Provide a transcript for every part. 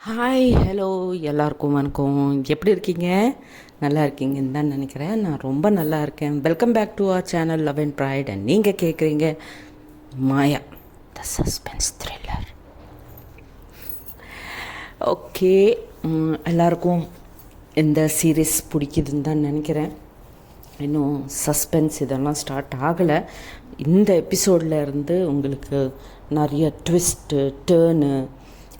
Hi hello எல்லாருக்கும் வணக்கம். எப்படி இருக்கீங்க? நல்லா இருக்கீங்கன்னு தான் நினைக்கிறேன். நான் ரொம்ப நல்லா இருக்கேன். Welcome back to our channel love and pride. And நீங்கள் கேட்குறீங்க Maya the suspense thriller. Okay, எல்லாருக்கும் இந்த சீரீஸ் பிடிக்குதுன்னு தான் நினைக்கிறேன். இன்னும் சஸ்பென்ஸ் இதெல்லாம் ஸ்டார்ட் ஆகலை. இந்த எபிசோடில் இருந்து உங்களுக்கு நிறைய ட்விஸ்ட்டு டேர்னு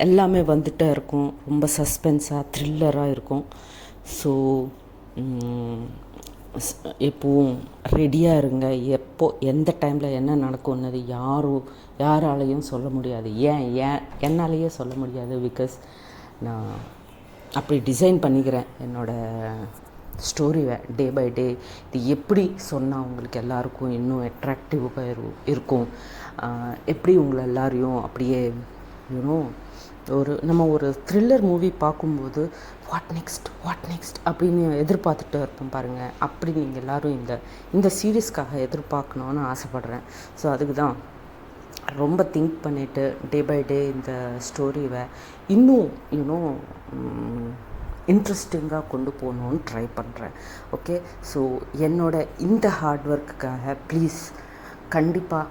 எல்லாமே வந்துகிட்டே இருக்கும். ரொம்ப சஸ்பென்ஸாக த்ரில்லராக இருக்கும். ஸோ எப்பவும் ரெடியாக இருங்க. எந்த டைமில் என்ன நடக்கும்னது யாராலையும் சொல்ல முடியாது. என்னாலேயே சொல்ல முடியாது. பிகாஸ் நான் அப்படி டிசைன் பண்ணிக்கிறேன் என்னோடய ஸ்டோரியை. டே பை டே இது எப்படி சொன்னால் உங்களுக்கு எல்லாருக்கும் இன்னும் அட்ராக்டிவாக இருக்கும், எப்படி உங்களை எல்லாரையும் அப்படியே நம்ம ஒரு த்ரில்லர் மூவி பார்க்கும்போது வாட் நெக்ஸ்ட் அப்படின்னு எதிர்பார்த்துட்டு இருப்போம் பாருங்கள். அப்படி நீங்கள் எல்லோரும் இந்த சீரீஸ்க்காக எதிர்பார்க்கணுன்னு ஆசைப்பட்றேன். ஸோ அதுக்கு தான் ரொம்ப திங்க் பண்ணிவிட்டு டே பை டே இந்த ஸ்டோரியை இன்னும் இன்ட்ரெஸ்டிங்காக கொண்டு போகணுன்னு ட்ரை பண்ணுறேன். ஓகே, ஸோ என்னோட இந்த ஹார்ட் ஒர்க்குக்காக ப்ளீஸ் கண்டிப்பாக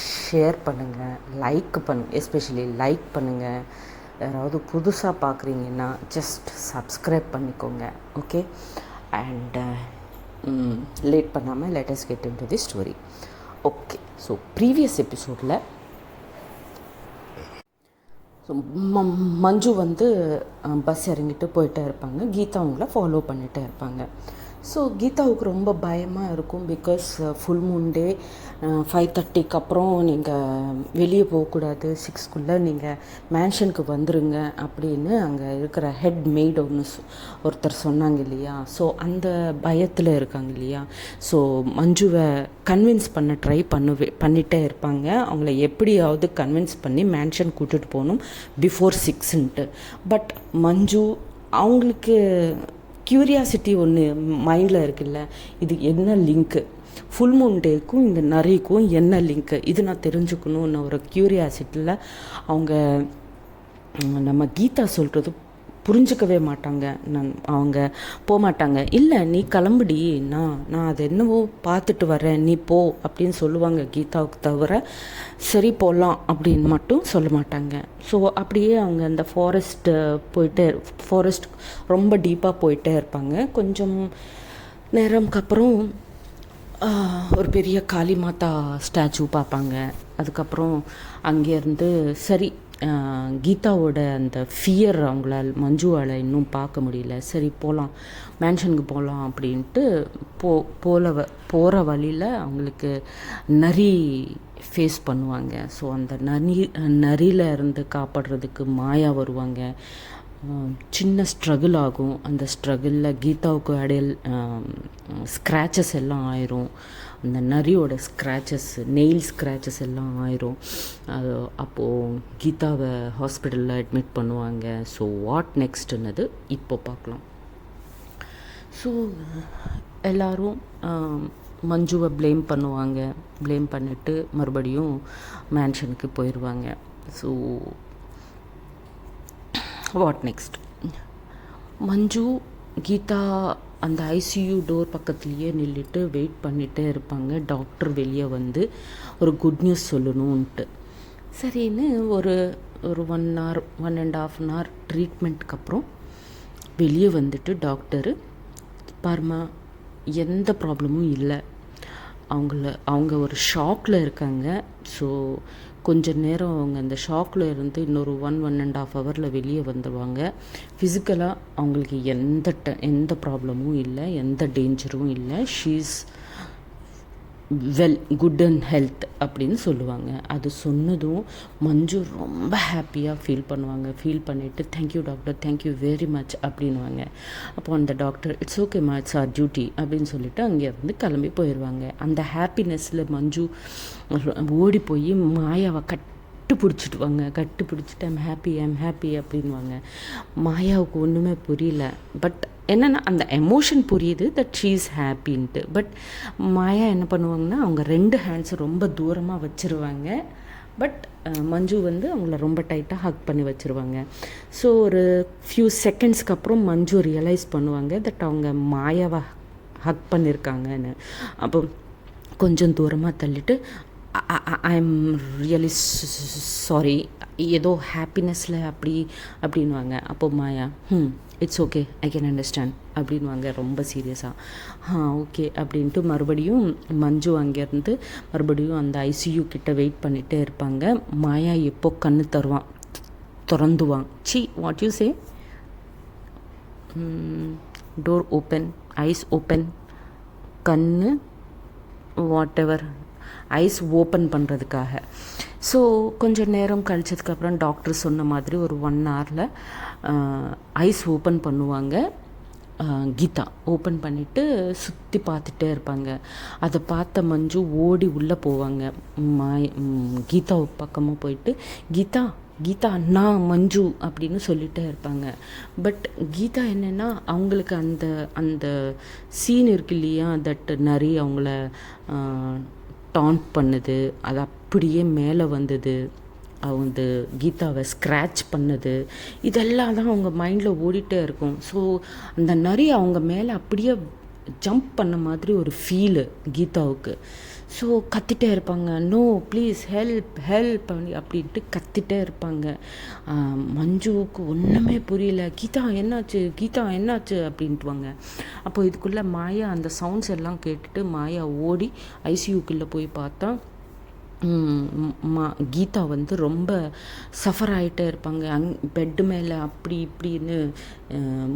ஷேர் பண்ணுங்கள், லைக் பண்ணுங்கள், எஸ்பெஷலி லைக் பண்ணுங்கள். யாராவது புதுசாக பார்க்குறீங்கன்னா ஜஸ்ட் சப்ஸ்கிரைப் பண்ணிக்கோங்க. ஓகே, அண்ட் லேட் பண்ணாமல் let us get into the story. Okay, so previous எபிசோடில் மஞ்சு பஸ் இறங்கிட்டு போயிட்டே இருப்பாங்க. கீதா அவங்கள ஃபாலோ பண்ணிகிட்டே இருப்பாங்க. ஸோ கீதாவுக்கு ரொம்ப பயமாக இருக்கும். பிகாஸ் ஃபுல் மூன் டே, 5:30க்கு அப்புறம் நீங்கள் வெளியே போகக்கூடாது, 6க்குள்ளே நீங்கள் மேன்ஷனுக்கு வந்துடுங்க அப்படின்னு அங்கே இருக்கிற ஹெட் மெய்டு ஒருத்தர் சொன்னாங்க இல்லையா. ஸோ அந்த பயத்தில் இருக்காங்க இல்லையா. ஸோ மஞ்சுவை கன்வின்ஸ் பண்ண ட்ரை பண்ணிகிட்டே இருப்பாங்க. அவங்கள எப்படியாவது கன்வின்ஸ் பண்ணி மேன்ஷன் கூட்டிகிட்டு போகணும் பிஃபோர் 6ன்ட்டு. பட் மஞ்சு அவங்களுக்கு க்யூரியாசிட்டி ஒன்று மைண்டில் இருக்குல்ல, இது என்ன லிங்க்கு, ஃபுல் மூன் டேக்கும் இந்த நரிக்கும் என்ன லிங்க்கு, இது நான் தெரிஞ்சுக்கணுன்னு ஒரு க்யூரியாசிட்டியில் அவங்க நம்ம கீதா சொல்கிறது புரிஞ்சுக்கவே மாட்டாங்க. அவங்க போக மாட்டாங்க. இல்லை நீ கிளம்புடி, நான் அது என்னவோ பார்த்துட்டு வரேன், நீ போ அப்படின்னு சொல்லுவாங்க கீதாவுக்கு தவிர சரி போகலாம் அப்படின்னு மட்டும் சொல்ல மாட்டாங்க. ஸோ அப்படியே அவங்க அந்த ஃபாரஸ்ட் ரொம்ப டீப்பாக போயிட்டே இருப்பாங்க. கொஞ்சம் நேரம்க்கு அப்புறம் ஒரு பெரிய காளி மாதா ஸ்டாச்சு பார்ப்பாங்க. அதுக்கப்புறம் அங்கேருந்து சரி, கீதாவோட அந்த ஃபியர் அவங்களால் மஞ்சுவால் இன்னும் பார்க்க முடியல. சரி போகலாம், மேன்ஷனுக்கு போகலாம் அப்படின்ட்டு போகிற வழியில் அவங்களுக்கு நரி ஃபேஸ் பண்ணுவாங்க. ஸோ அந்த நரியில் இருந்து காப்பாடுறதுக்கு மாயா வருவாங்க. சின்ன ஸ்ட்ரகிள் ஆகும். அந்த ஸ்ட்ரகிளில் கீதாவுக்கு ஸ்க்ராச்சஸ் எல்லாம் ஆயிரும். அந்த நரியோட நெயில் ஸ்க்ராச்சஸ் எல்லாம் ஆயிரும். அப்போது கீதாவை ஹாஸ்பிட்டலில் அட்மிட் பண்ணுவாங்க. ஸோ வாட் நெக்ஸ்ட்டுன்னது இப்போ பார்க்கலாம். ஸோ எல்லோரும் மஞ்சுவை ப்ளேம் பண்ணுவாங்க. ப்ளேம் பண்ணிவிட்டு மறுபடியும் மேன்ஷனுக்கு போயிடுவாங்க. ஸோ வாட் நெக்ஸ்ட், மஞ்சு கீதா அந்த ஐசியூ டோர் பக்கத்துலேயே நின்றுட்டு வெயிட் பண்ணிகிட்டே இருப்பாங்க. டாக்டர் வெளியே ஒரு குட் நியூஸ் சொல்லணுன்ட்டு. சரின்னு ஒரு 1 hour 1.5 hour ட்ரீட்மெண்ட்டுக்கு அப்புறம் வெளியே டாக்டரு பாருமா எந்த ப்ராப்ளமும் இல்லை, அவங்க ஒரு ஷாக்கில் இருக்காங்க. ஸோ கொஞ்சம் நேரம் அவங்க அந்த ஷாக்கில் இருந்து இன்னொரு 1.5 hour வெளியே வந்துடுவாங்க. ஃபிசிக்கலாக அவங்களுக்கு எந்த ப்ராப்ளமும் இல்லை, எந்த டேஞ்சரும் இல்லை. ஷீஸ் குட் அண்ட் ஹெல்த் அப்படின்னு சொல்லுவாங்க. அது சொன்னதும் மஞ்சு ரொம்ப ஹாப்பியாக ஃபீல் பண்ணுவாங்க. ஃபீல் பண்ணிவிட்டு thank you doctor, thank you very much அப்படின்வாங்க. அப்போ அந்த டாக்டர் இட்ஸ் ஓகேம்மா, இட்ஸ் ஆர் டியூட்டி அப்படின்னு சொல்லிவிட்டு அங்கேருந்து கிளம்பி போயிடுவாங்க. அந்த ஹாப்பினஸில் மஞ்சு ஓடி போய் மாயாவை கட்டு பிடிச்சிட்டு ஐம் ஹாப்பி அப்படின்வாங்க. மாயாவுக்கு ஒன்றுமே புரியல. பட் என்னென்னா அந்த எமோஷன் புரியுது தட் ஷீ இஸ் ஹாப்பின்ட்டு. பட் மாயா என்ன பண்ணுவாங்கன்னா அவங்க 2 ஹேண்ட்ஸை ரொம்ப தூரமாக வச்சுருவாங்க. பட் மஞ்சு வந்து அவங்கள ரொம்ப டைட்டாக ஹக் பண்ணி வச்சுருவாங்க. ஸோ ஒரு ஃபியூ செகண்ட்ஸ்க்கு அப்புறம் மஞ்சு ரியலைஸ் பண்ணுவாங்க தட் அவங்க மாயாவை ஹக் பண்ணியிருக்காங்கன்னு. அப்போ கொஞ்சம் தூரமாக தள்ளிட்டு ஐ எம் ரியலி சாரி, ஏதோ ஹாப்பினஸில் அப்படின்வாங்க. அப்போ Maya it's okay, I can understand அப்படின்வாங்க ரொம்ப சீரியஸாக. ஓகே அப்படின்ட்டு மறுபடியும் மஞ்சு அங்கேருந்து மறுபடியும் அந்த ஐசியூ கிட்ட வெயிட் பண்ணிகிட்டே இருப்பாங்க. மாயா எப்போ கண்ணு திறந்துவான். What you say? Door open, eyes open, கண்ணு வாட் எவர், ஐஸ் ஓப்பன் பண்ணுறதுக்காக. ஸோ கொஞ்சம் நேரம் கழிச்சதுக்கப்புறம் டாக்டர் சொன்ன மாதிரி ஒரு 1 ஹவரில் ஐஸ் ஓப்பன் பண்ணுவாங்க. கீதா ஓப்பன் பண்ணிவிட்டு சுற்றி பார்த்துட்டே இருப்பாங்க. அதை பார்த்த மஞ்சு ஓடி உள்ளே போவாங்க. கீதா பக்கமாக போயிட்டு கீதா கீதா நான் மஞ்சு அப்படின்னு சொல்லிகிட்டே இருப்பாங்க. பட் கீதா என்னென்னா அவங்களுக்கு அந்த அந்த சீன் இருக்கு இல்லையா, தட் நிறைய அவங்கள டான்ட் பண்ணுது, அது அப்படியே மேலே வந்தது, அவங்க கீதாவை ஸ்க்ராட்ச் பண்ணது, இதெல்லாம் தான் அவங்க மைண்டில் ஓடிட்டே இருக்கும். ஸோ அந்த நரி அவங்க மேலே அப்படியே ஜம்ப் பண்ண மாதிரி ஒரு ஃபீலு கீதாவுக்கு. ஸோ கத்திட்டே இருப்பாங்க, நோ ப்ளீஸ் ஹெல்ப் ஹெல்ப் அப்படின்ட்டு கத்திட்டே இருப்பாங்க. மஞ்சுவுக்கு ஒன்றுமே புரியல, கீதா என்னாச்சு கீதா என்னாச்சு அப்படின்ட்டுவாங்க. அப்போ இதுக்குள்ளே மாயா அந்த சவுண்ட்ஸ் எல்லாம் கேட்டுட்டு மாயா ஓடி ஐசியூக்குள்ளே போய் பார்த்தா கீதா வந்து ரொம்ப சஃபர் ஆகிட்டே இருப்பாங்க. பெட்டு மேலே அப்படி இப்படின்னு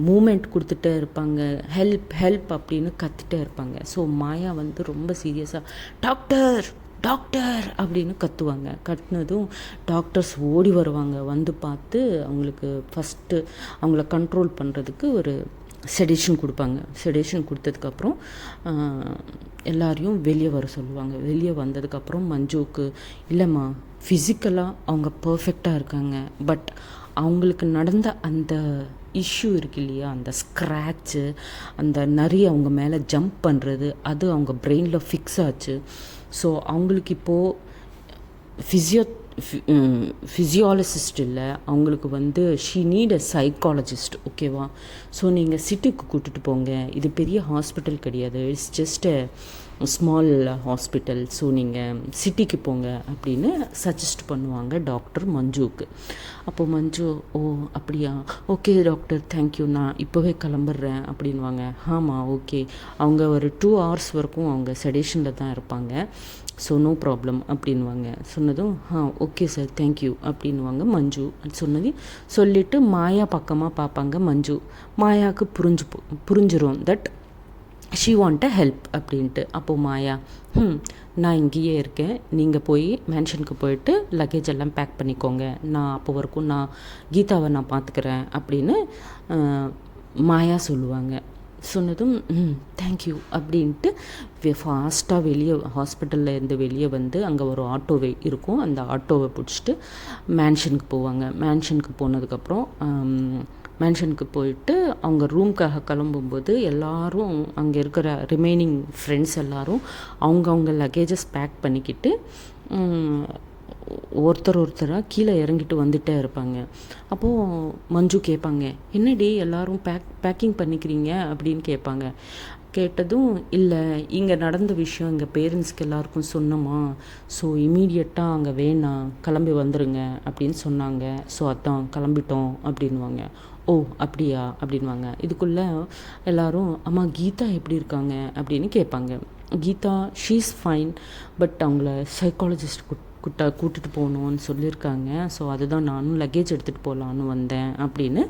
மூமெண்ட் கொடுத்துட்டே இருப்பாங்க, ஹெல்ப் ஹெல்ப் அப்படின்னு கத்திட்டே இருப்பாங்க. ஸோ மாயா வந்து ரொம்ப சீரியஸாக டாக்டர் டாக்டர் அப்படின்னு கத்துவாங்க. கத்துனதும் டாக்டர்ஸ் ஓடி வருவாங்க. வந்து பார்த்து அவங்களுக்கு ஃபஸ்ட்டு அவங்கள கண்ட்ரோல் பண்ணுறதுக்கு ஒரு செடேஷன் கொடுப்பாங்க. செடேஷன் கொடுத்ததுக்கப்புறம் எல்லாரையும் வெளியே வர சொல்லுவாங்க. வெளியே வந்ததுக்கப்புறம் மஞ்சுவுக்கு இல்லைம்மா, ஃபிசிக்கலாக அவங்க பர்ஃபெக்டாக இருக்காங்க, பட் அவங்களுக்கு நடந்த அந்த இஷ்யூ இருக்கு இல்லையா, அந்த ஸ்க்ராட்சு, அந்த நரி அவங்க மேலே ஜம்ப் பண்ணுறது, அது அவங்க பிரெயினில் ஃபிக்ஸ் ஆச்சு. ஸோ அவங்களுக்கு இப்போது ஃபிசியாலஜிஸ்ட் இல்லை, அவங்களுக்கு வந்து ஷீ நீட் அ சைக்காலஜிஸ்ட். ஓகேவா? ஸோ நீங்கள் சிட்டிக்கு கூட்டிகிட்டு போங்க, இது பெரிய ஹாஸ்பிட்டல் கிடையாது, it's just a small hospital, so நீங்கள் சிட்டிக்கு போங்க அப்படின்னு சஜஸ்ட் பண்ணுவாங்க டாக்டர் மஞ்சுவுக்கு. அப்போது மஞ்சு ஓ அப்படியா, ஓகே டாக்டர் தேங்க்யூ, நான் இப்போவே கிளம்புறேன் அப்படின்வாங்க. ஆமாம் ஓகே, அவங்க ஒரு 2 hours வரைக்கும் அவங்க செடேஷனில் தான் இருப்பாங்க, ஸோ நோ ப்ராப்ளம் அப்படின்வாங்க. சொன்னதும் ஓகே சார் தேங்க்யூ அப்படின்வாங்க மஞ்சு. சொல்லிவிட்டு மாயா பக்கமாக பார்ப்பாங்க மஞ்சு. மாயாவுக்கு புரிஞ்சிரும் that she want a help அப்படின்ட்டு. அப்போது மாயா நான் இங்கேயே இருக்கேன், நீங்கள் போய் மேன்ஷனுக்கு போயிட்டு லக்கேஜ் எல்லாம் பேக் பண்ணிக்கோங்க, நான் அப்போ வரைக்கும் நான் கீதாவை நான் பார்த்துக்கிறேன் அப்படின்னு மாயா சொல்லுவாங்க. சொன்னதும் தேங்க்யூ அப்படின்ட்டு ஃபாஸ்ட்டாக வெளியே ஹாஸ்பிட்டலில் இருந்து வெளியே வந்து அங்கே ஒரு ஆட்டோவே இருக்கும், அந்த ஆட்டோவை பிடிச்சிட்டு மேன்ஷனுக்கு போவாங்க. மேன்ஷனுக்கு போனதுக்கப்புறம் மேன்ஷனுக்கு போயிட்டு அவங்க ரூம்க்காக கிளம்பும்போது எல்லோரும் அங்கே இருக்கிற ரிமைனிங் ஃப்ரெண்ட்ஸ் எல்லோரும் அவங்கவுங்க லக்கேஜஸ் பேக் பண்ணிக்கிட்டு ஒருத்தராக கீழே இறங்கிட்டு வந்துகிட்டே இருப்பாங்க. அப்போது மஞ்சு கேட்பாங்க, என்னடி எல்லோரும் பேக்கிங் பண்ணிக்கிறீங்க அப்படின்னு கேட்பாங்க. கேட்டதும் இல்லை, இங்கே நடந்த விஷயம் எங்கள் பேரண்ட்ஸ்க்கு எல்லாருக்கும் சொன்னோமா, ஸோ இமீடியட்டாக அங்கே வேணாம் கிளம்பி வந்துடுங்க அப்படின்னு சொன்னாங்க, ஸோ அதான் கிளம்பிட்டோம் அப்படின்வாங்க. ஓ அப்படியா அப்படின்வாங்க. இதுக்குள்ளே எல்லோரும் அம்மா கீதா எப்படி இருக்காங்க அப்படின்னு கேட்பாங்க. கீதா ஷீஸ் ஃபைன், பட் அவங்கள சைக்காலஜிஸ்ட் கூட்டிகிட்டு போகணுன்னு சொல்லியிருக்காங்க, ஸோ அதுதான் நானும் லக்கேஜ் எடுத்துகிட்டு போகலான்னு வந்தேன் அப்படின்னு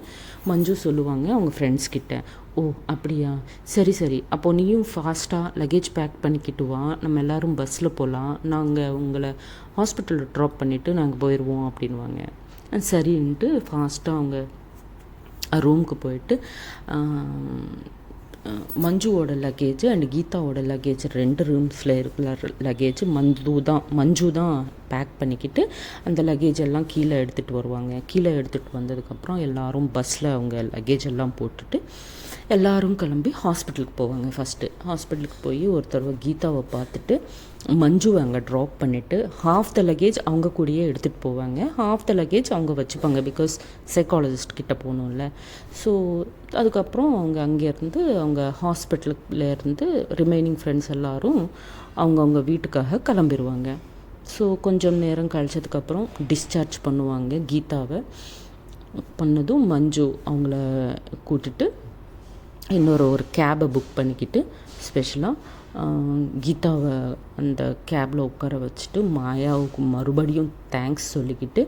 மஞ்சு சொல்லுவாங்க அவங்க ஃப்ரெண்ட்ஸ்கிட்ட. ஓ அப்படியா, சரி சரி, அப்போது நீயும் ஃபாஸ்ட்டாக லக்கேஜ் பேக் பண்ணிக்கிட்டு வா, நம்ம எல்லோரும் பஸ்ஸில் போகலாம், நாங்கள் உங்களை ஹாஸ்பிட்டலில் ட்ராப் பண்ணிவிட்டு நாங்கள் போயிடுவோம் அப்படின்வாங்க. சரின்ட்டு ஃபாஸ்ட்டாக அவங்க ரூமுக்கு போயிட்டு மஞ்சுவோட லக்கேஜ் அண்ட் கீதாவோட லக்கேஜ் 2 ரூம்ஸில் இருக்கிற லக்கேஜ் மஞ்சு தான் பேக் பண்ணிக்கிட்டு அந்த லக்கேஜ் எல்லாம் கீழே எடுத்துகிட்டு வருவாங்க. கீழே எடுத்துகிட்டு வந்ததுக்கப்புறம் எல்லோரும் பஸ்ஸில் அவங்க லக்கேஜ் எல்லாம் போட்டுட்டு எல்லோரும் கிளம்பி ஹாஸ்பிட்டலுக்கு போவாங்க. ஃபஸ்ட்டு ஹாஸ்பிட்டலுக்கு போய் ஒரு தடவை கீதாவை பார்த்துட்டு மஞ்சுவை அங்கே ட்ராப் பண்ணிவிட்டு ஹாஃப் த லக்கேஜ் அவங்க கூடயே எடுத்துகிட்டு போவாங்க. ஹாஃப் த லக்கேஜ் அவங்க வச்சுப்பாங்க, பிகாஸ் சைக்காலஜிஸ்ட் கிட்டே போகணும்ல. ஸோ அதுக்கப்புறம் அவங்க அங்கேருந்து அவங்க ஹாஸ்பிட்டலுலேருந்து ரிமைனிங் ஃப்ரெண்ட்ஸ் எல்லோரும் அவங்கவுங்க வீட்டுக்காக கிளம்பிடுவாங்க. ஸோ கொஞ்சம் நேரம் கழிச்சதுக்கப்புறம் டிஸ்சார்ஜ் பண்ணுவாங்க கீதாவை. பண்ணதும் மஞ்சு அவங்கள கூட்டிட்டு ஒரு கேபை புக் பண்ணிக்கிட்டு ஸ்பெஷலாக கீதாவை அந்த கேபில் உட்கார வச்சுட்டு மாயாவுக்கு மறுபடியும் தேங்க்ஸ் சொல்லிக்கிட்டு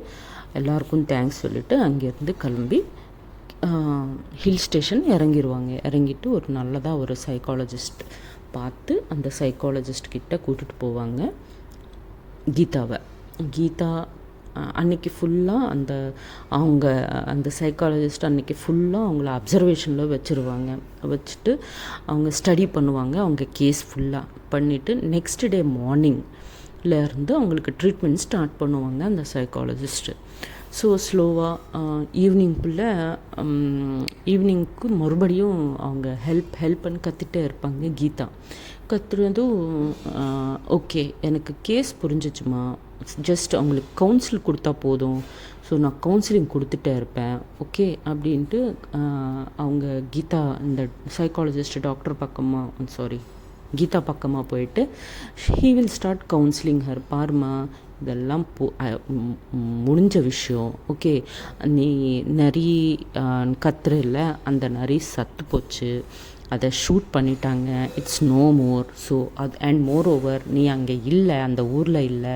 எல்லாருக்கும் தேங்க்ஸ் சொல்லிவிட்டு அங்கேருந்து கிளம்பி ஹில் ஸ்டேஷன் இறங்கிடுவாங்க. இறங்கிட்டு ஒரு நல்லதாக ஒரு சைக்காலஜிஸ்ட் பார்த்து அந்த சைக்காலஜிஸ்ட் கிட்ட கூட்டிகிட்டு போவாங்க கீதாவை. கீதா அன்றைக்கி ஃபுல்லாக அந்த சைக்காலஜிஸ்ட் அன்றைக்கி ஃபுல்லாக அவங்கள அப்சர்வேஷனில் வச்சுட்டு அவங்க ஸ்டடி பண்ணுவாங்க. அவங்க கேஸ் ஃபுல்லாக பண்ணிவிட்டு நெக்ஸ்ட் டே மார்னிங்லேருந்து அவங்களுக்கு ட்ரீட்மெண்ட் ஸ்டார்ட் பண்ணுவாங்க அந்த சைக்காலஜிஸ்ட்டு. ஸோ ஸ்லோவாக ஈவினிங்க்கு மறுபடியும் அவங்க ஹெல்ப்னு கத்திட்டே இருப்பாங்க கீதா. கத்துறதும் ஓகே எனக்கு கேஸ் புரிஞ்சிச்சுமா, ஜஸ்ட் அவங்களுக்கு கவுன்சில் கொடுத்தா போதும், ஸோ நான் கவுன்சிலிங் கொடுத்துட்டே இருப்பேன் ஓகே அப்படின்ட்டு அவங்க கீதா இந்த சைக்காலஜிஸ்ட் கீதா பக்கமாக போயிட்டு he will start counselling her. பாருமா இதெல்லாம் முடிஞ்ச விஷயம், ஓகே நீ நரி கத்துற இல்லை, அந்த நரி சத்து போச்சு, அதை ஷூட் பண்ணிட்டாங்க, it's no more. So and moreover நீ அங்கே இல்லை, அந்த ஊரில் இல்லை,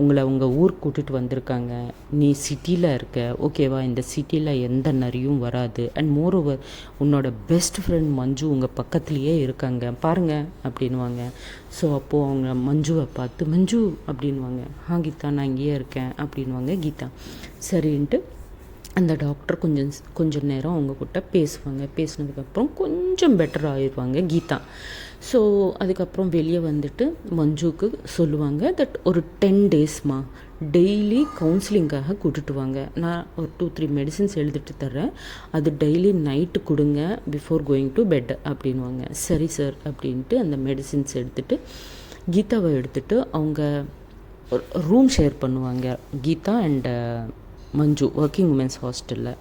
உங்கள் ஊருக்கு கூட்டிகிட்டு வந்திருக்காங்க, நீ சிட்டியில் இருக்க ஓகேவா, இந்த சிட்டியில் எந்த நரியும் வராது. அண்ட் மோர் ஓவர் உன்னோட பெஸ்ட் ஃப்ரெண்ட் மஞ்சு உங்கள் பக்கத்துலேயே இருக்காங்க பாருங்கள் அப்படின்வாங்க. ஸோ அப்போது அவங்க மஞ்சுவை பார்த்து மஞ்சு அப்படின்வாங்க. கீதா நான் இங்கேயே இருக்கேன் அப்படின்வாங்க கீதா. சரின்ட்டு அந்த டாக்டர் கொஞ்சம் நேரம் அவங்கக்கிட்ட பேசுவாங்க. பேசினதுக்கப்புறம் கொஞ்சம் பெட்டர் ஆயிடுவாங்க கீதா. ஸோ அதுக்கப்புறம் வெளியே வந்துட்டு மஞ்சுக்கு சொல்லுவாங்க தட் ஒரு 10 டேஸ்மா டெய்லி கவுன்சிலிங்காக கூட்டிட்டு வாங்க, நான் ஒரு 2-3 மெடிசின்ஸ் எழுதிட்டு தர்றேன், அது டெய்லி நைட்டு கொடுங்க பிஃபோர் கோயிங் டு பெட் அப்படின்வாங்க. சரி சார் அப்படின்ட்டு அந்த மெடிசின்ஸ் எடுத்துகிட்டு கீதாவை எடுத்துகிட்டு அவங்க ரூம் ஷேர் பண்ணுவாங்க Geeta and Manju working women's ஹாஸ்டலில்.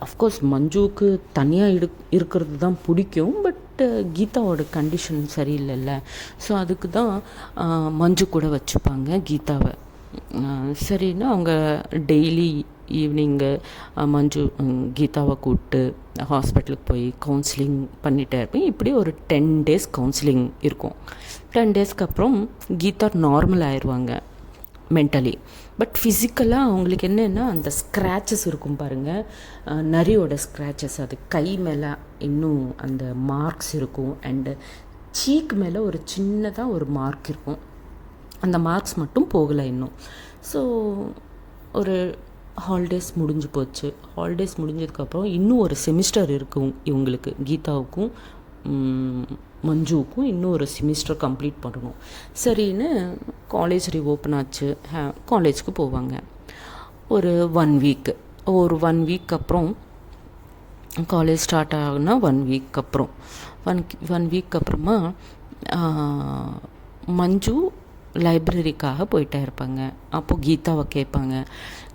அஃப்கோர்ஸ் மஞ்சுவுக்கு தனியாக இருக்கிறது தான் பிடிக்கும், பட் கீதாவோட கண்டிஷன் சரியில்லைல்ல, ஸோ அதுக்கு தான் மஞ்சு கூட வச்சுப்பாங்க கீதாவை. சரின்னு அவங்க டெய்லி ஈவினிங்கு மஞ்சு கீதாவை கூப்பிட்டு ஹாஸ்பிட்டலுக்கு போய் கவுன்சிலிங் பண்ணிகிட்டே இருப்பேன். இப்படி ஒரு 10 டேஸ் கவுன்சிலிங் இருக்கும். 10 டேஸ்க்கு அப்புறம் கீதா நார்மல் ஆயிடுவாங்க மென்டலி. பட் ஃபிசிக்கலாக அவங்களுக்கு என்னென்னா அந்த ஸ்க்ராச்சஸ் இருக்கும் பாருங்கள், நரியோட ஸ்க்ராச்சஸ், அது கை மேலே இன்னும் அந்த மார்க்ஸ் இருக்கும், அண்டு சீக் மேலே ஒரு சின்னதாக ஒரு மார்க் இருக்கும், அந்த மார்க்ஸ் மட்டும் போகலை இன்னும். ஸோ ஒரு ஹாலிடேஸ் முடிஞ்சு போச்சு. ஹாலிடேஸ் முடிஞ்சதுக்கப்புறம் இன்னும் ஒரு செமிஸ்டர் இருக்கும் இவங்களுக்கு, கீதாவுக்கும் மஞ்சுவுக்கும் இன்னும் ஒரு செமிஸ்டர் கம்ப்ளீட் பண்ணணும். சரின்னு காலேஜ் ரீஓப்பன் ஆச்சு, காலேஜுக்கு போவாங்க. ஒரு 1 வீக் அப்புறம் காலேஜ் ஸ்டார்ட் ஆகுனா 1 வீக் அப்புறம் 1 வீக் அப்புறமா மஞ்சு லைப்ரரிக்காக போயிட்டே இருப்பாங்க. அப்போது கீதாவை கேட்பாங்க,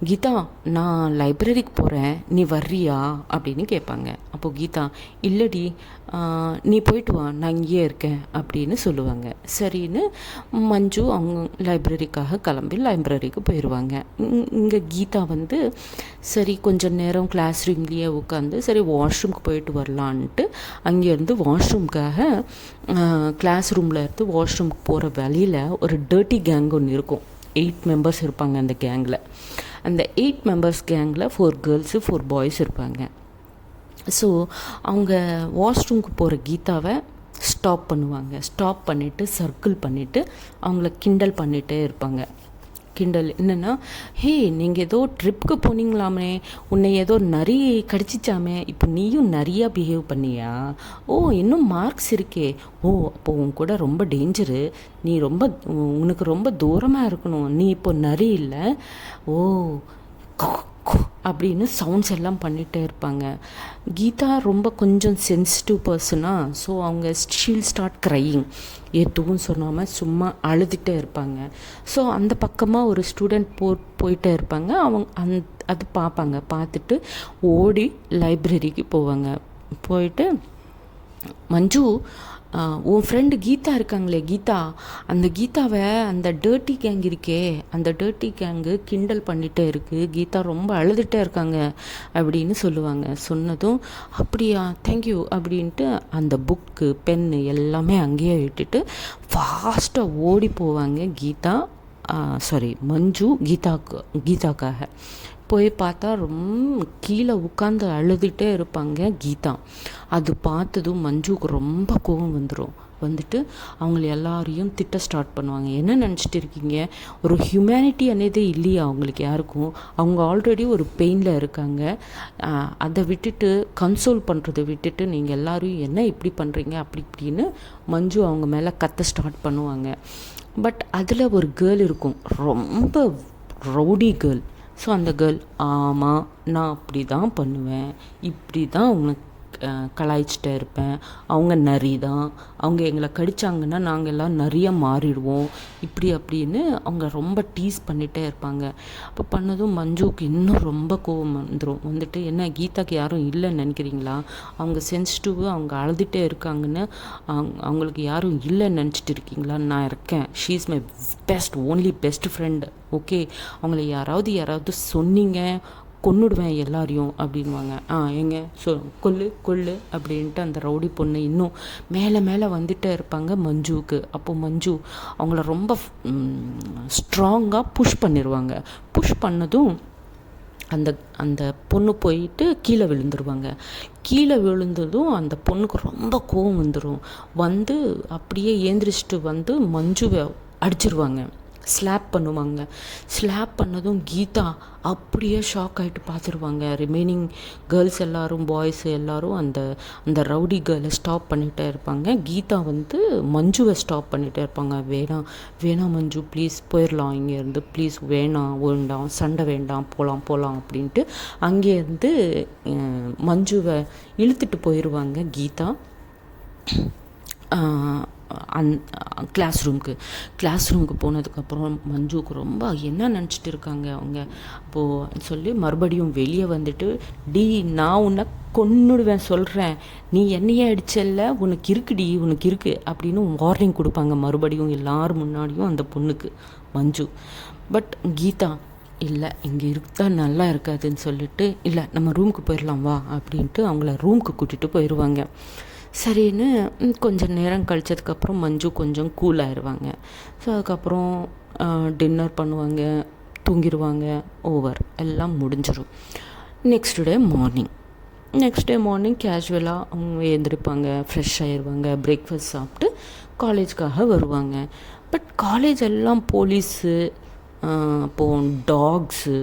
கீதா நான் லைப்ரரிக்கு போகிறேன், நீ வர்றியா அப்படின்னு கேட்பாங்க. அப்போது கீதா இல்லடி நீ போயிட்டு வா, நான் இங்கேயே இருக்கேன் அப்படின்னு சொல்லுவாங்க. சரின்னு மஞ்சு அவங்க லைப்ரரிக்காக கிளம்பி லைப்ரரிக்கு போயிடுவாங்க. இங்கே கீதா சரி கொஞ்சம் நேரம் கிளாஸ் ரூம்லேயே உட்காந்து சரி வாஷ்ரூம்க்கு போயிட்டு வரலான்ட்டு அங்கேருந்து வாஷ்ரூம்க்காக கிளாஸ் ரூமில் இருந்து வாஷ்ரூம்க்கு போகிற வழியில் ஒரு டர்ட்டி கேங் ஒன்று இருக்கும். 8 மெம்பர்ஸ் இருப்பாங்க அந்த கேங்கில். அந்த 8 மெம்பர்ஸ் கேங்கில் 4 கேர்ள்ஸு 4 பாய்ஸ் இருப்பாங்க. ஸோ அவங்க வாஷ்ரூம்க்கு போகிற கீதாவை ஸ்டாப் பண்ணுவாங்க. ஸ்டாப் பண்ணிவிட்டு சர்க்கிள் பண்ணிவிட்டு அவங்கள கிண்டல் பண்ணிகிட்டே இருப்பாங்க. கிண்டல் என்னென்னா, ஹே நீங்கள் ஏதோ ட்ரிப்புக்கு போனீங்களாமே, உன்னை ஏதோ நரி கடிச்சிச்சாமே, இப்போ நீயும் நிறையா பிஹேவ் பண்ணியா? ஓ இன்னும் மார்க்ஸ் இருக்கே. ஓ அப்போ உன் கூட ரொம்ப டேஞ்சரு, நீ ரொம்ப உனக்கு ரொம்ப தூரமாக இருக்கணும், நீ இப்போ நரி இல்லை. ஓ அப்படின்னு சவுண்ட்ஸ் எல்லாம் பண்ணிகிட்டே இருப்பாங்க. கீதா ரொம்ப கொஞ்சம் சென்சிட்டிவ் பர்சனாக, ஸோ அவங்க ஷீல் ஸ்டார்ட் க்ரையிங். எதுவும் சொல்லாமல் சும்மா அழுதுகிட்டே இருப்பாங்க. ஸோ அந்த பக்கமாக ஒரு ஸ்டூடெண்ட் போயிட்டே இருப்பாங்க. அவங்க அது பார்ப்பாங்க. பார்த்துட்டு ஓடி லைப்ரரிக்கு போவாங்க. போயிட்டு, மஞ்சு உன் ஃப்ரெண்டு கீதா இருக்காங்களே, கீதா, அந்த கீதாவை அந்த டர்ட்டி கேங் இருக்கே, அந்த டர்ட்டி கேங்கு கிண்டல் பண்ணிகிட்டே இருக்குது, கீதா ரொம்ப அழுதுகிட்டே இருக்காங்க அப்படின்னு சொல்லுவாங்க. சொன்னதும் அப்படியா, தேங்க்யூ அப்படின்ட்டு அந்த புக்கு பென்னு எல்லாமே அங்கேயே விட்டுட்டு ஃபாஸ்ட்டாக ஓடி போவாங்க மஞ்சு கீதாக்காக. போய் பார்த்தா ரொம்ப கீழே உட்காந்து அழுதுகிட்டே இருப்பாங்க கீதா. அது பார்த்ததும் மஞ்சுவுக்கு ரொம்ப கோபம் வந்துட்டு அவங்கள எல்லாரையும் திட்ட ஸ்டார்ட் பண்ணுவாங்க. என்ன நினச்சிட்டு இருக்கீங்க, ஒரு ஹியூமனிட்டி అనేదే இல்லையா அவங்களுக்கு யாருக்கும்? அவங்க ஆல்ரெடி ஒரு பெயினில் இருக்காங்க. அதை விட்டுட்டு கன்சோல் பண்ணுறதை விட்டுட்டு நீங்கள் எல்லோரும் என்ன இப்படி பண்ணுறீங்க அப்படி இப்படின்னு மஞ்சு அவங்க மேலே கத்த ஸ்டார்ட் பண்ணுவாங்க. பட் அதில் ஒரு கேர்ள் இருக்கும், ரொம்ப ரவுடி கேர்ள். ஸோ அந்த கேர்ள், ஆமாம் நான் அப்படி தான் பண்ணுவேன், இப்படி தான் உனக்கு கலாய்ச்சிட்டே இருப்பேன், அவங்க நரி தான், அவங்க எங்களை கடித்தாங்கன்னா நாங்கள் எல்லாம் நிறைய மாறிடுவோம், இப்படி அப்படின்னு அவங்க ரொம்ப டீஸ் பண்ணிகிட்டே இருப்பாங்க. அப்போ பண்ணதும் மஞ்சுவுக்கு இன்னும் ரொம்ப கோவம் வந்துட்டு என்ன கீதாக்கு யாரும் இல்லைன்னு நினைக்கிறீங்களா? அவங்க சென்சிட்டிவ், அவங்க அழுதுகிட்டே இருக்காங்கன்னு அவங்களுக்கு யாரும் இல்லைன்னு நினச்சிட்டு இருக்கீங்களா? நான் இருக்கேன், she is my only best friend. Okay, அவங்கள யாராவது சொன்னீங்க கொன்னுடுவேன் எல்லாரையும் அப்படின்வாங்க. எங்க கொல்லு அப்படின்ட்டு அந்த ரவுடி பொண்ணு இன்னும் மேலே வந்துட்டே இருப்பாங்க மஞ்சுவுக்கு. அப்போ மஞ்சு அவங்கள ரொம்ப ஸ்ட்ராங்காக புஷ் பண்ணிடுவாங்க. புஷ் பண்ணதும் அந்த அந்த பொண்ணு போயிட்டு கீழே விழுந்துருவாங்க. கீழே விழுந்ததும் அந்த பொண்ணுக்கு ரொம்ப கோவம் வந்து அப்படியே ஏந்திரிச்சிட்டு வந்து மஞ்சுவை அடிச்சிருவாங்க, ஸ்லாப் பண்ணுவாங்க. ஸ்லாப் பண்ணதும் கீதா அப்படியே ஷாக் ஆகிட்டு பார்த்துருவாங்க. ரிமைனிங் கேர்ள்ஸ் எல்லோரும், பாய்ஸ் எல்லோரும் அந்த ரவுடி கேர்ளை ஸ்டாப் பண்ணிகிட்டே இருப்பாங்க. கீதா வந்து மஞ்சுவை ஸ்டாப் பண்ணிகிட்டே இருப்பாங்க. வேணாம் மஞ்சு, ப்ளீஸ் போயிடலாம் இங்கேருந்து, ப்ளீஸ் வேண்டாம் சண்டை வேண்டாம், போகலாம் அப்படின்ட்டு அங்கேருந்து மஞ்சுவை இழுத்துட்டு போயிடுவாங்க கீதா கிளாஸ் ரூமுக்கு போனதுக்கப்புறம் மஞ்சுவுக்கு ரொம்ப என்ன நினச்சிட்டு இருக்காங்க அவங்க அப்போது சொல்லி மறுபடியும் வெளியே வந்துட்டு, நான் உன்னை கொன்னுடுவேன் சொல்கிறேன், நீ என்னையே அடிச்சல்ல, உனக்கு இருக்கு அப்படின்னு வார்னிங் கொடுப்பாங்க மறுபடியும் எல்லாரும் முன்னாடியும் அந்த பொண்ணுக்கு மஞ்சு. பட் கீதா இல்லை, இங்கே இருக்கா நல்லா இருக்காதுன்னு சொல்லிட்டு, இல்லை நம்ம ரூமுக்கு போயிடலாம் வா அப்படின்ட்டு அவங்கள ரூமுக்கு கூட்டிகிட்டு போயிடுவாங்க. சரின்னு கொஞ்சம் நேரம் கழிச்சதுக்கப்புறம் மஞ்சு கொஞ்சம் கூல் ஆயிடுவாங்க. ஸோ அதுக்கப்புறம் டின்னர் பண்ணுவாங்க, தூங்கிடுவாங்க, ஓவர், எல்லாம் முடிஞ்சிடும். நெக்ஸ்ட் டே மார்னிங் கேஷுவலாக அவங்க எழுந்திருப்பாங்க, ஃப்ரெஷ் ஆயிடுவாங்க, பிரேக்ஃபாஸ்ட் சாப்பிட்டு காலேஜுக்காக வருவாங்க. பட் காலேஜ் எல்லாம் போலீஸு, அப்போது டாக்ஸு,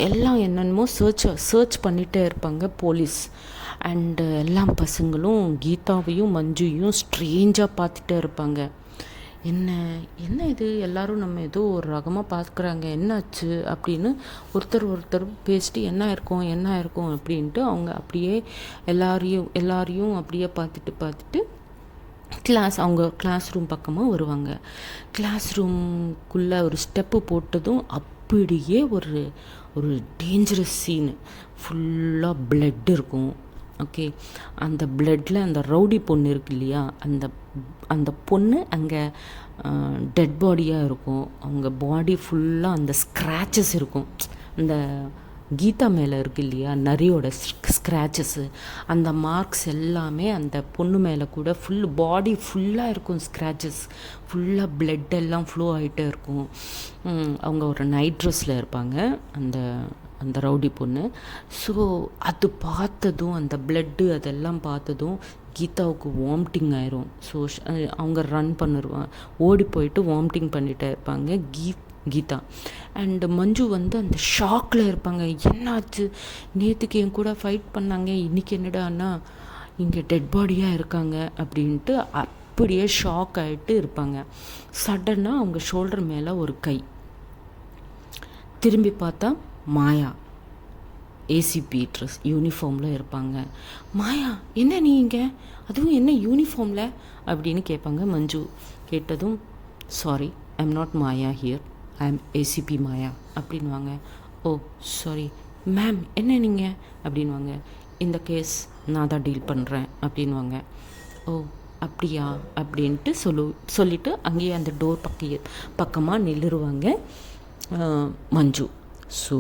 எல்லாம் என்னென்னமோ சர்ச் பண்ணிகிட்டே இருப்பாங்க போலீஸ். அண்டு எல்லா பசங்களும் கீதாவையும் மஞ்சுவையும் ஸ்ட்ரேஞ்சாக பார்த்துட்டே இருப்பாங்க. என்ன இது, எல்லோரும் நம்ம ஏதோ ஒரு ரகமாக பார்க்குறாங்க, என்னாச்சு அப்படின்னு ஒருத்தர் பேசிட்டு என்ன இருக்கும் அப்படின்ட்டு அவங்க அப்படியே எல்லாரையும் அப்படியே பார்த்துட்டு அவங்க கிளாஸ் ரூம் பக்கமாக வருவாங்க. கிளாஸ் ரூம்குள்ளே ஒரு ஸ்டெப்பு போட்டதும் அப்படியே ஒரு டேஞ்சரஸ் சீனு, ஃபுல்லாக பிளட் இருக்கும். ஓகே, அந்த பிளட்டில் அந்த ரவுடி பொண்ணு இருக்கு இல்லையா, அந்த பொண்ணு அங்கே டெட் பாடியாக இருக்கும். அவங்க பாடி ஃபுல்லாக அந்த ஸ்க்ராச்சஸ் இருக்கும். அந்த கீதா மேலே இருக்கு இல்லையா நரியோட ஸ்க்ராச்சஸ்ஸு, அந்த மார்க்ஸ் எல்லாமே அந்த பொண்ணு மேலே கூட ஃபுல் பாடி ஃபுல்லாக இருக்கும் ஸ்க்ராச்சஸ், ஃபுல்லாக பிளட் எல்லாம் ஃப்ளோ ஆகிட்டே இருக்கும். அவங்க ஒரு நைட் ட்ரெஸ்ஸில் இருப்பாங்க. அந்த அந்த ரவுடி பொண்ணு. ஸோ அது பார்த்ததும், அந்த பிளட்டு அதெல்லாம் பார்த்ததும் கீதாவுக்கு வாமிட்டிங் ஆயிரும். ஸோ அவங்க ரன் பண்ணிடுவாங்க, ஓடி போயிட்டு வாமிட்டிங் பண்ணிகிட்டே இருப்பாங்க கீதா. அண்டு மஞ்சு வந்து அந்த ஷாக்கில் இருப்பாங்க. என்னாச்சு, நேற்றுக்கு என் கூட ஃபைட் பண்ணாங்க, இன்றைக்கி என்னடான்னா இங்கே டெட் பாடியாக இருக்காங்க அப்படின்ட்டு அப்படியே ஷாக் ஆகிட்டு இருப்பாங்க. சடனாக அவங்க ஷோல்டர் மேலே ஒரு கை. திரும்பி பார்த்தா மாயா ஏசிபி ட்ரெஸ் யூனிஃபார்மில் இருப்பாங்க. மாயா, என்ன நீங்கள், அதுவும் என்ன யூனிஃபார்மில் அப்படின்னு கேட்பாங்க. மஞ்சு கேட்டதும், sorry, I am not Maya here, I am ACP Maya அப்படின்வாங்க. ஓ சாரி மேம், என்ன நீங்கள் அப்படின்வாங்க. இந்த கேஸ் நான் தான் டீல் பண்ணுறேன் அப்படின்வாங்க. ஓ அப்படியா அப்படின்ட்டு சொல்லிவிட்டு அங்கேயே அந்த டோர் பக்கமாக நில்லுருவாங்க மஞ்சு. ஸோ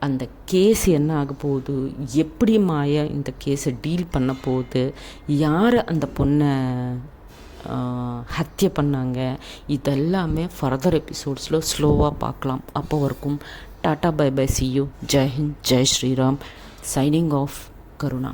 அந்த கேஸ் என்ன ஆக போகுது, எப்படி மாயா இந்த கேஸை டீல் பண்ண போகுது, யார் அந்த பொண்ணை ஹத்யை பண்ணாங்க, இதெல்லாமே ஃபர்தர் எபிசோட்ஸில் ஸ்லோவாக பார்க்கலாம். அப்போ வரைக்கும் tata bye bye, see you, Jai Hind, Jai Shriram. Signing off, Karuna.